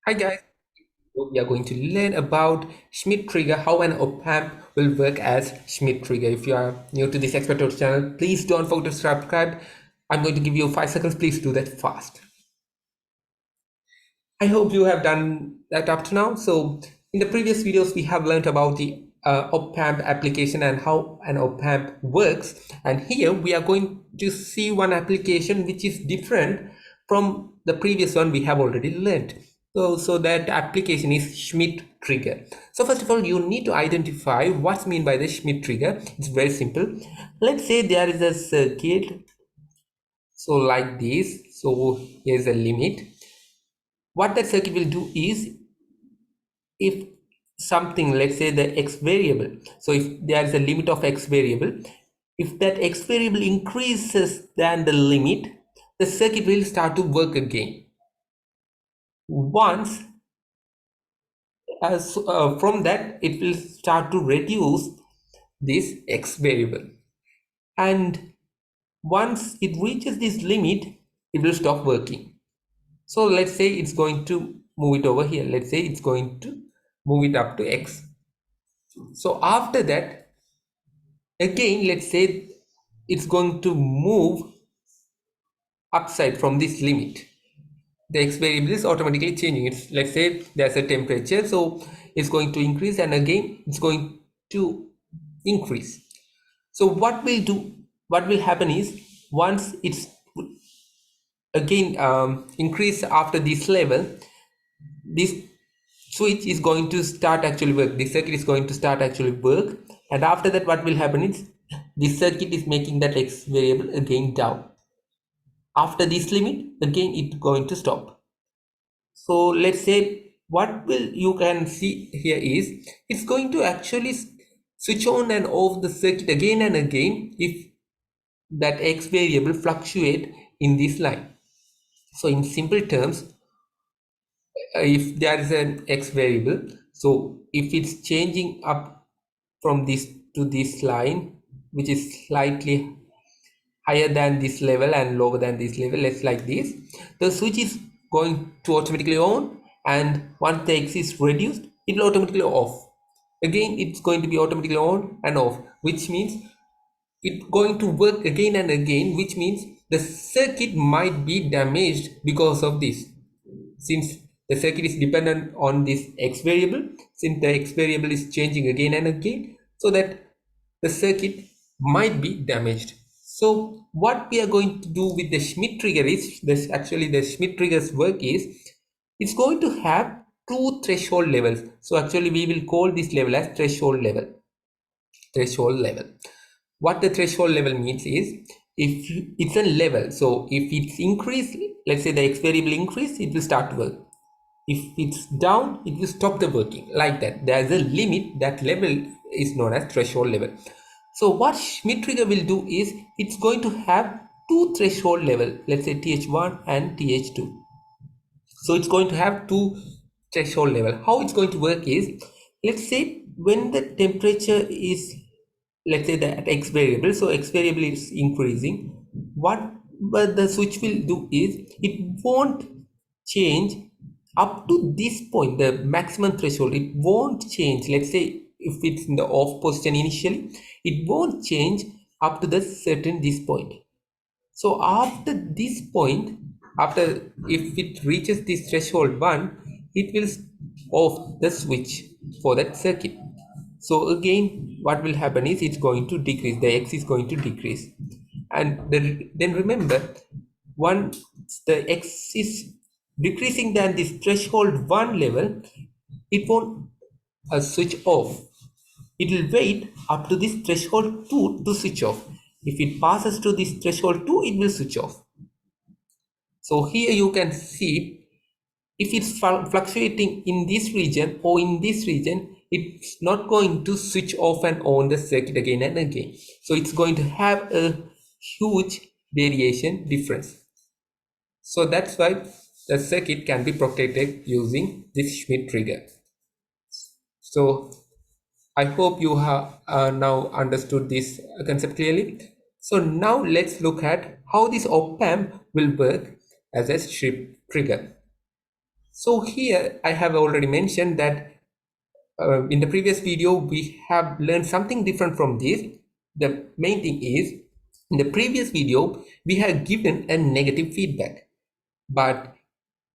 Hi guys, we are going to learn about Schmitt trigger, how an op-amp will work as Schmitt trigger. If you are new to this expert tutorial channel, please don't forget to subscribe. I'm going to give you 5 seconds. Please do that fast. I hope you have done that up to now. So in the previous videos, we have learned about the op-amp application and how an op-amp works. And here we are going to see one application which is different from the previous one we have already learned. So that application is Schmitt trigger. So first of all, you need to identify what's meant by the Schmitt trigger. It's very simple. Let's say there is a circuit. So like this. So here's a limit. What that circuit will do is, if something, let's say the x variable, so if there is a limit of x variable, if that x variable increases than the limit, the circuit will start to work again. Once from that, it will start to reduce this x variable, and once it reaches this limit, it will stop working. So let's say it's going to move it over here. Let's say it's going to move it up to x. So after that, again, let's say it's going to move upside from this limit. The x variable is automatically changing. It's, let's say there's a temperature, so it's going to increase, and again it's going to increase. So what will happen is, once it's again increase after this level, this switch is going to start actually work. This circuit is going to start actually work, and after that, what will happen is, this circuit is making that x variable again down. After this limit, again it's going to stop. So let's say what will you can see here is, it's going to actually switch on and off the circuit again and again if that x variable fluctuate in this line. So in simple terms, if there is an x variable, so if it's changing up from this to this line, which is slightly higher than this level and lower than this level, let's like this, the switch is going to automatically on, and once the x is reduced, it will automatically off. Again it's going to be automatically on and off, which means it's going to work again and again, which means the circuit might be damaged because of this. Since the circuit is dependent on this x variable, since the x variable is changing again and again, so that the circuit might be damaged. So what we are going to do with the Schmitt trigger is, this actually the Schmitt trigger's work is, it's going to have two threshold levels. So actually we will call this level as threshold level. What the threshold level means is, if it's a level, so if it's increased, let's say the x variable increase, it will start to work. If it's down, it will stop the working, like that. There's a limit. That level is known as threshold level. So what Schmitt trigger will do is, it's going to have two threshold level, let's say th1 and th2. So it's going to have two threshold level. How it's going to work is, let's say when the temperature is, let's say that x variable, so x variable is increasing, what the switch will do is, it won't change up to this point, the maximum threshold. It won't change. Let's say if it's in the off position initially, it won't change up to the certain this point. So after this point, after, if it reaches this threshold 1, it will off the switch for that circuit. So again what will happen is, it's going to decrease, the x is going to decrease, and then remember, once the x is decreasing than this threshold 1 level, it won't switch off. It will wait up to this threshold 2 to switch off. If it passes to this threshold 2, it will switch off. So here you can see, if it's fluctuating in this region or in this region, it's not going to switch off and on the circuit again and again. So it's going to have a huge variation difference. So that's why the circuit can be protected using this Schmitt trigger. So I hope you have now understood this concept clearly. So now let's look at how this op-amp will work as a Schmitt trigger. So here I have already mentioned that in the previous video we have learned something different from this. The main thing is, in the previous video we have given a negative feedback, but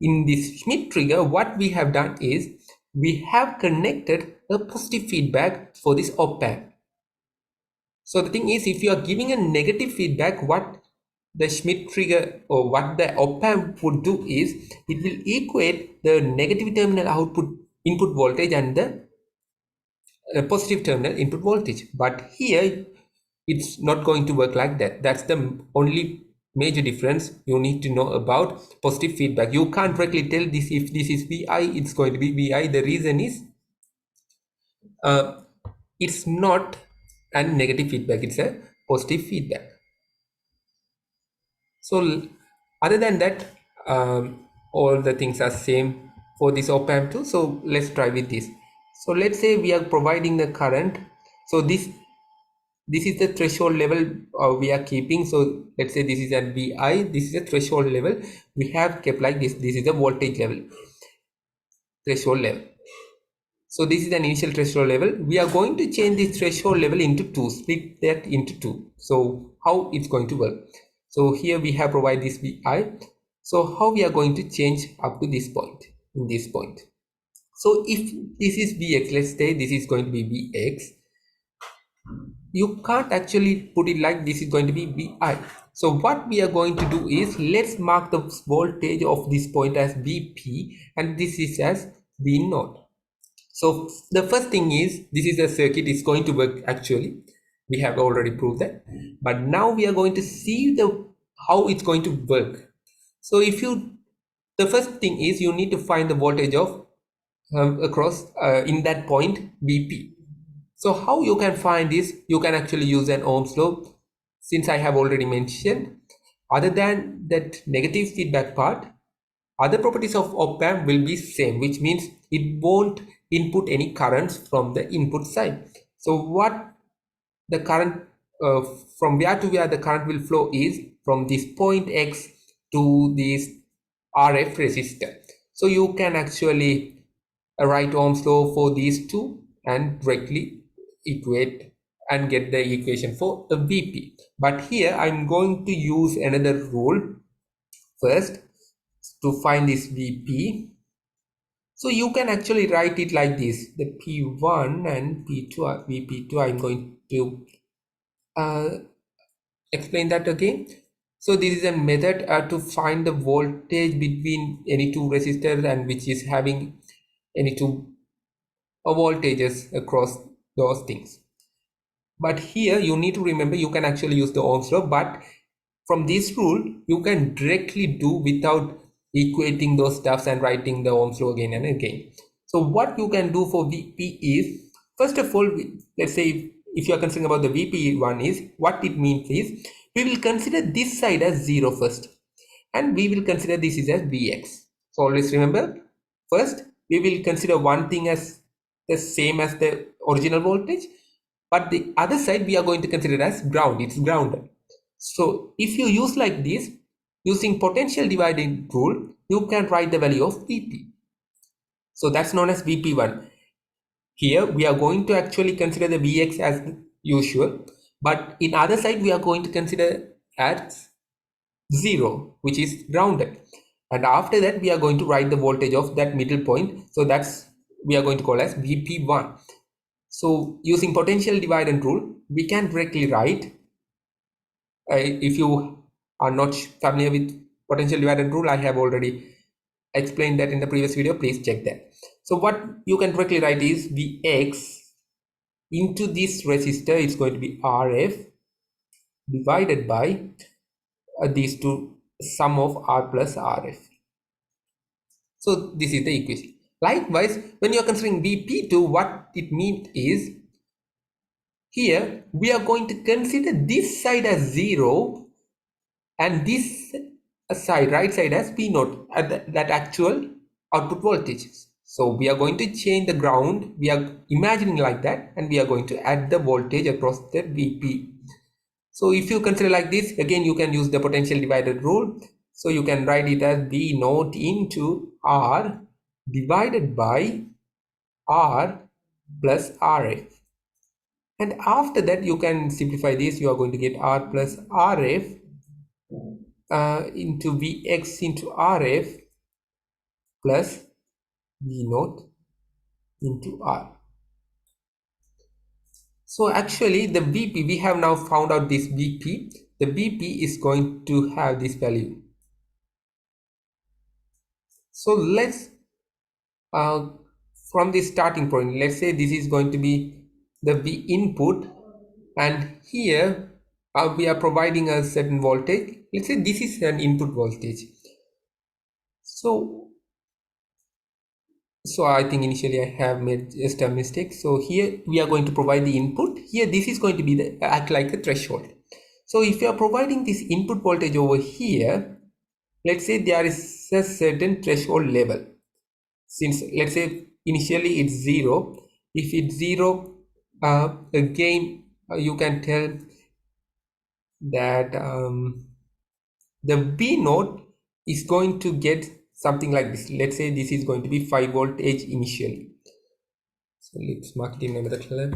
in this Schmitt trigger what we have done is we have connected a positive feedback for this op-amp. So the thing is, if you are giving a negative feedback, what the Schmitt trigger or what the op-amp would do is it will equate the negative terminal output input voltage and the positive terminal input voltage. But here it's not going to work like that. That's the only major difference you need to know about positive feedback. You can't directly tell this if this is Vi, it's going to be Vi. The reason is it's not a negative feedback, it's a positive feedback. So other than that, all the things are same for this op-amp too. So let's try with this. So let's say we are providing the current. So this is the threshold level we are keeping. So let's say this is at Vi, this is a threshold level we have kept like this. This is the voltage level, threshold level. So this is an initial threshold level. We are going to change this threshold level into 2, split that into 2. So how it's going to work? So here we have provided this Vi. So how we are going to change up to this point, in this point. So if this is Vx, let's say this is going to be Vx, you can't actually put it like this is going to be Vi. So what we are going to do is, let's mark the voltage of this point as Vp and this is as V0. So the first thing is, this is a circuit, is going to work actually. We have already proved that. But now we are going to see how it's going to work. So the first thing is you need to find the voltage of across in that point Vp. So how you can find this? You can actually use an Ohm's law, since I have already mentioned. Other than that negative feedback part, other properties of op-amp will be same, which means it won't input any currents from the input side. So what the current from where to where the current will flow is from this point X to this RF resistor. So you can actually write Ohm's law for these two and directly equate and get the equation for a Vp. But here I'm going to use another rule first to find this Vp. So you can actually write it like this, the P1 and P2, Vp2. I'm going to explain that again. So this is a method to find the voltage between any two resistors and which is having any two voltages across those things. But here you need to remember you can actually use the Ohm's law, but from this rule you can directly do without equating those stuffs and writing the Ohm's law again and again. So what you can do for Vp is, first of all, let's say if you are considering about the Vp one, is what it means is we will consider this side as 0 first and we will consider this is as Vx. So always remember, first we will consider one thing as the same as the original voltage, but the other side we are going to consider as ground. It's grounded. So if you use like this, using potential dividing rule, you can write the value of Vp. So that's known as Vp1. Here we are going to actually consider the Vx as usual, but in other side we are going to consider as 0, which is grounded. And after that we are going to write the voltage of that middle point. So that's we are going to call as Vp1. So using potential dividend rule, we can directly write, if you are not familiar with potential dividend rule, I have already explained that in the previous video, please check that. So what you can directly write is Vx into this resistor, it's going to be Rf divided by these two, sum of R plus Rf. So this is the equation. Likewise, when you are considering Vp2, what it means is, here we are going to consider this side as 0 and this side, right side, as P0 at that actual output voltage. So we are going to change the ground, we are imagining like that, and we are going to add the voltage across the Vp. So if you consider like this, again you can use the potential divided rule. So you can write it as V0 into R divided by R plus RF. And after that, you can simplify this. You are going to get R plus RF into Vx into RF plus V naught into R. So actually the Vp, we have now found out this Vp. The Vp is going to have this value. So let's from the starting point, let's say this is going to be the V input, and here we are providing a certain voltage. Let's say this is an input voltage. So I think initially I have made just a mistake. So here we are going to provide the input. Here this is going to be the act like a threshold. So if you are providing this input voltage over here, let's say there is a certain threshold level. Since let's say initially it's 0, if it's 0, again you can tell that the V node is going to get something like this. Let's say this is going to be 5 voltage initially. So let's mark it in another color.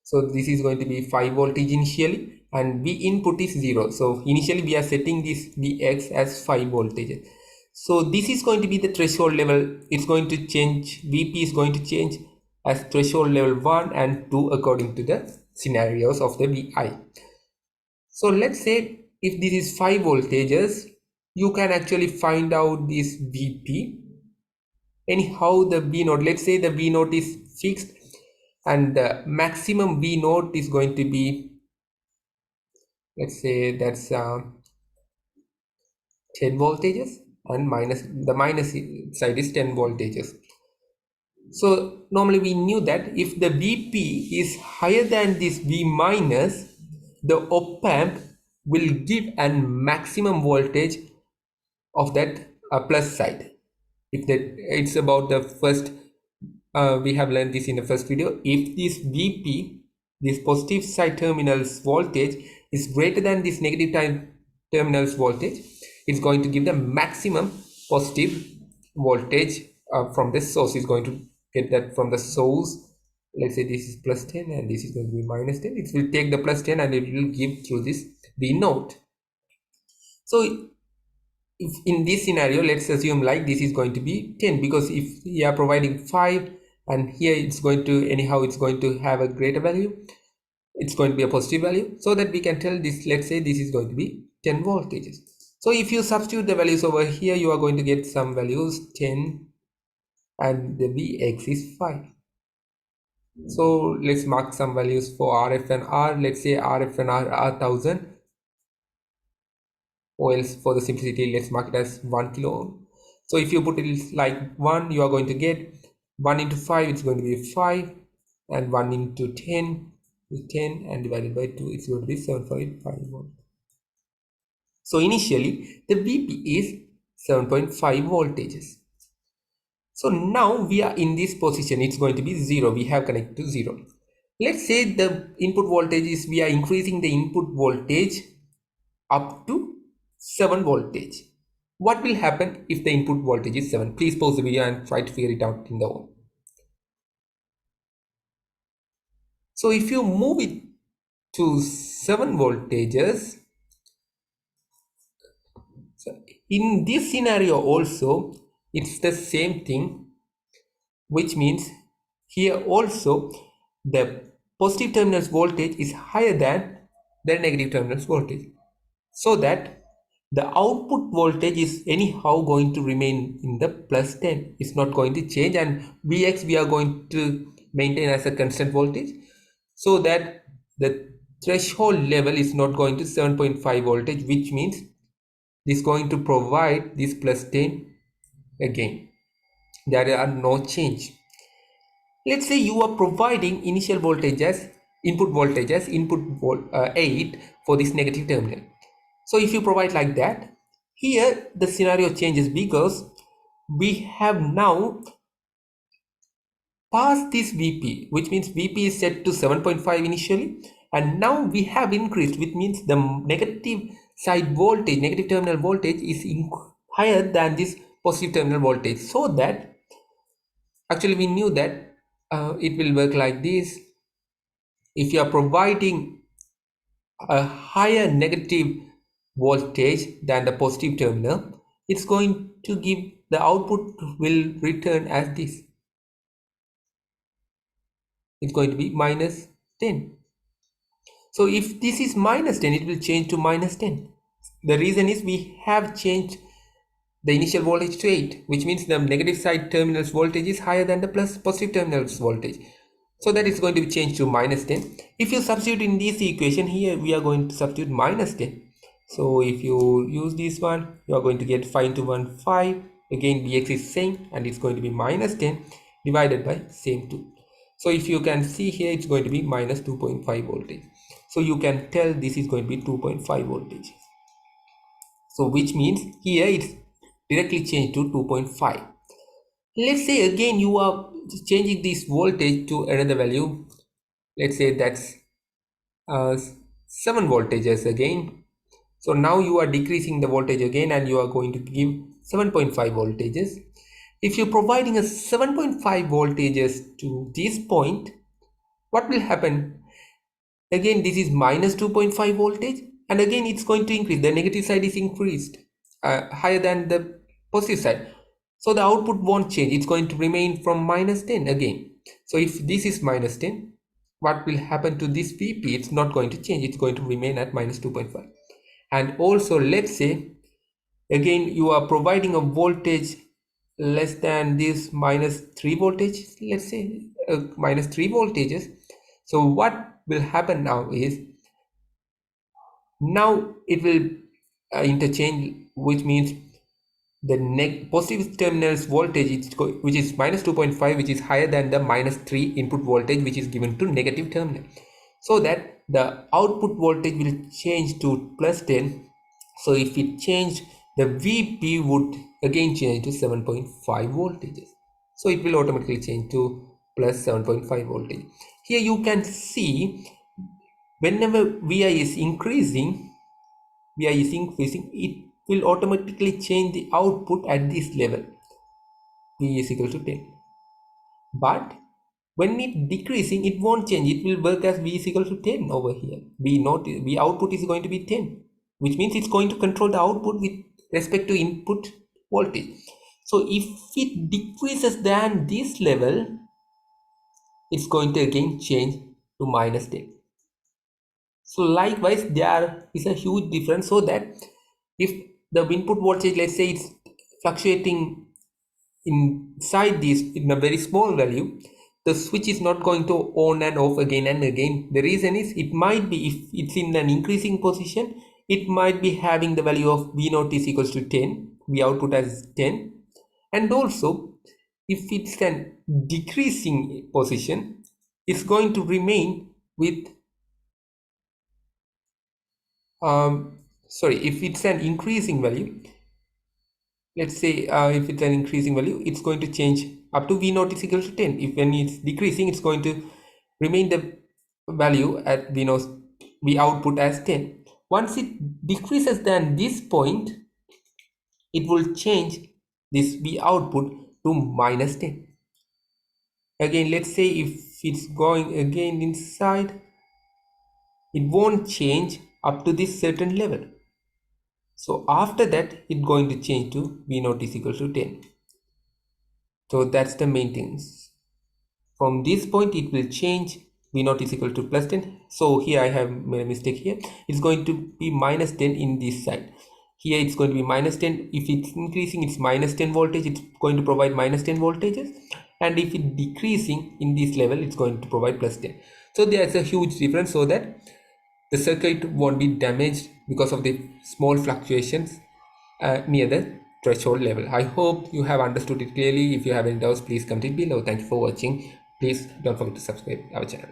So this is going to be 5 voltage initially, and V input is 0. So initially we are setting this Vx as 5 voltage. So this is going to be the threshold level. It's going to change. Vp is going to change as threshold level 1 and 2 according to the scenarios of the Vi. So let's say if this is 5 voltages, you can actually find out this Vp. Anyhow, the V node, let's say the V node is fixed, and the maximum V node is going to be, let's say that's 10 voltages, and the minus side is 10 voltages. So normally we knew that if the Vp is higher than this V minus, the op-amp will give a maximum voltage of that plus side. If that, it's about the first, we have learned this in the first video. If this Vp, this positive side terminals voltage, is greater than this negative terminals voltage, it's going to give the maximum positive voltage from the source. Is going to get that from the source. Let's say this is plus 10 and this is going to be minus 10. It will take the plus 10 and it will give through this V node. So if in this scenario, let's assume like this is going to be 10, because if we are providing 5 and here it's going to, anyhow it's going to have a greater value, it's going to be a positive value, so that we can tell this, let's say this is going to be 10 voltages. So if you substitute the values over here, you are going to get some values 10 and the Vx is 5. So let's mark some values for RF and R. Let's say RF and R are 1000, or else for the simplicity let's mark it as 1 kilo ohm. So if you put it like 1, you are going to get 1 into 5, it's going to be 5, and 1 into 10 is 10, and divided by 2, it's going to be 7.5 volt. So initially the Vp is 7.5 voltages. So now we are in this position, it's going to be 0, we have connected to 0. Let's say the input voltage is, we are increasing the input voltage up to 7 voltage. What will happen if the input voltage is 7? Please pause the video and try to figure it out in the home. So if you move it to 7 voltages, so in this scenario also it's the same thing, which means here also the positive terminals voltage is higher than the negative terminals voltage, so that the output voltage is anyhow going to remain in the plus 10. It's not going to change, and Vx we are going to maintain as a constant voltage, so that the threshold level is not going to 7.5 voltage, which means this is going to provide this plus 10 again. There are no change. Let's say you are providing initial voltage as input voltage as 8 for this negative terminal. So if you provide like that, here the scenario changes, because we have now passed this Vp, which means Vp is set to 7.5 initially, and now we have increased, which means the negative side voltage, negative terminal voltage is higher than this positive terminal voltage. So that actually we knew that it will work like this. If you are providing a higher negative voltage than the positive terminal, it's going to give the output will return as this. It's going to be minus 10. So if this is minus 10, it will change to minus 10. The reason is we have changed the initial voltage to 8, which means the negative side terminal's voltage is higher than the plus positive terminal's voltage. So that is going to be changed to minus 10. If you substitute in this equation here, we are going to substitute minus 10. So if you use this one, you are going to get 5 into 1, 5. Again, Vx is same, and it's going to be minus 10 divided by same 2. So if you can see here, it's going to be minus 2.5 voltage. So you can tell this is going to be 2.5 voltage. So which means here it's directly changed to 2.5. Let's say again you are changing this voltage to another value. Let's say that's 7 voltages again. So now you are decreasing the voltage again, and you are going to give 7.5 voltages. If you're providing a 7.5 voltages to this point, what will happen? Again, this is minus 2.5 voltage, and again it's going to increase. The negative side is increased higher than the positive side. So the output won't change. It's going to remain from minus 10 again. So if this is minus 10, what will happen to this Vp? It's not going to change. It's going to remain at minus 2.5. And also, let's say again you are providing a voltage less than this minus 3 voltage. Let's say minus 3 voltages. So what will happen now is, now it will interchange, which means the positive terminal's voltage which is minus 2.5, which is higher than the minus 3 input voltage which is given to negative terminal, so that the output voltage will change to plus 10. So if it changed, the Vp would again change to 7.5 voltages. So it will automatically change to plus 7.5 voltage. Here you can see, whenever Vi is increasing, it will automatically change the output at this level. V is equal to 10. But when it decreasing, it won't change. It will work as V is equal to 10 over here. V output is going to be 10, which means it's going to control the output with respect to input voltage. So if it decreases than this level, it's going to again change to minus 10. So likewise, there is a huge difference, so that if the input voltage, let's say it's fluctuating inside this in a very small value, the switch is not going to on and off again and again. The reason is, it might be, if it's in an increasing position, it might be having the value of V naught is equals to 10, V output as 10. And also, if it's an decreasing position, it's going to remain with if it's an increasing value, let's say if it's an increasing value, it's going to change up to V naught is equal to 10. If when it's decreasing, it's going to remain the value at V output as 10. Once it decreases than this point, it will change this V output to minus 10. Again, let's say if it's going again inside, it won't change up to this certain level. So after that, it's going to change to V naught is equal to 10. So that's the main things. From this point, it will change V naught is equal to plus 10. So here I have made a mistake here. It's going to be minus 10 in this side. Here it's going to be minus 10. If it's increasing, it's minus 10 voltage. It's going to provide minus 10 voltages. And if it's decreasing in this level, it's going to provide plus 10. So there's a huge difference, so that the circuit won't be damaged because of the small fluctuations near the threshold level. I hope you have understood it clearly. If you have any doubts, please comment it below. Thank you for watching. Please don't forget to subscribe our channel.